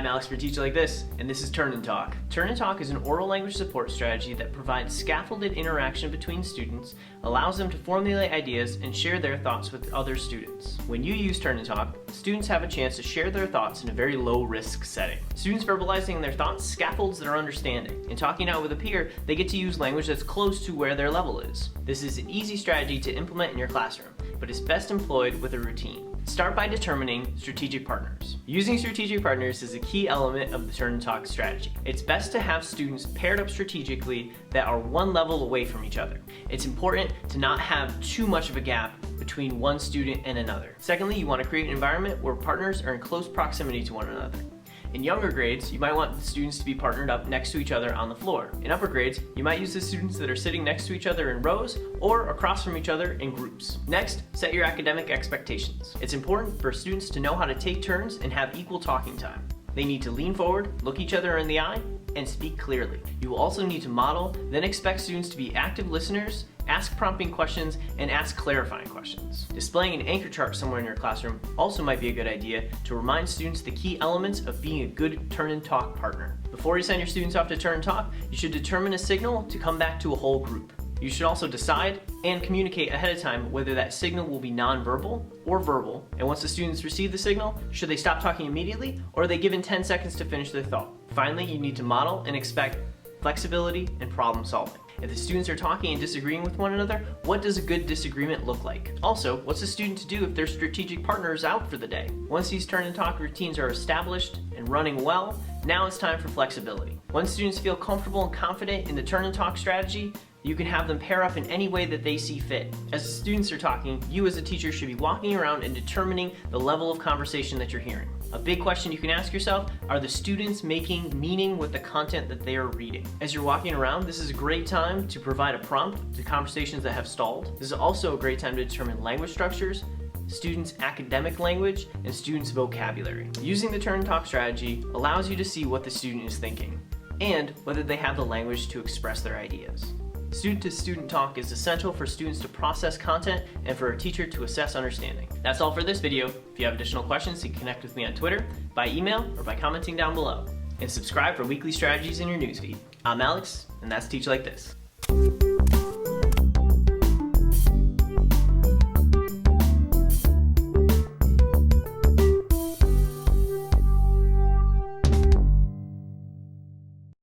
I'm Alex for Teach Like This, and this is Turn and Talk. Turn and Talk is an oral language support strategy that provides scaffolded interaction between students, allows them to formulate ideas, and share their thoughts with other students. When you use Turn and Talk, students have a chance to share their thoughts in a very low-risk setting. Students verbalizing their thoughts scaffolds their understanding. In talking out with a peer, they get to use language that's close to where their level is. This is an easy strategy to implement in your classroom, but it's best employed with a routine. Start by determining strategic partners. Using strategic partners is a key element of the Turn and Talk strategy. It's best to have students paired up strategically that are one level away from each other. It's important to not have too much of a gap between one student and another. Secondly, you want to create an environment where partners are in close proximity to one another. In younger grades, you might want the students to be partnered up next to each other on the floor. In upper grades, you might use the students that are sitting next to each other in rows or across from each other in groups. Next, set your academic expectations. It's important for students to know how to take turns and have equal talking time. They need to lean forward, look each other in the eye, and speak clearly. You will also need to model, then expect students to be active listeners, ask prompting questions, and ask clarifying questions. Displaying an anchor chart somewhere in your classroom also might be a good idea to remind students the key elements of being a good Turn and Talk partner. Before you send your students off to Turn and Talk, you should determine a signal to come back to a whole group. You should also decide and communicate ahead of time whether that signal will be nonverbal or verbal, and once the students receive the signal, should they stop talking immediately or are they given 10 seconds to finish their thought? Finally, you need to model and expect flexibility and problem solving. If the students are talking and disagreeing with one another, what does a good disagreement look like? Also, what's a student to do if their strategic partner is out for the day? Once these Turn and Talk routines are established and running well, now it's time for flexibility. Once students feel comfortable and confident in the Turn and Talk strategy, you can have them pair up in any way that they see fit. As the students are talking, you as a teacher should be walking around and determining the level of conversation that you're hearing. A big question you can ask yourself, are the students making meaning with the content that they are reading? As you're walking around, this is a great time to provide a prompt to conversations that have stalled. This is also a great time to determine language structures, students' academic language, and students' vocabulary. Using the Turn and Talk strategy allows you to see what the student is thinking and whether they have the language to express their ideas. Student-to-student talk is essential for students to process content and for a teacher to assess understanding. That's all for this video. If you have additional questions, you can connect with me on Twitter, by email, or by commenting down below. And subscribe for weekly strategies in your newsfeed. I'm Alex, and that's Teach Like This.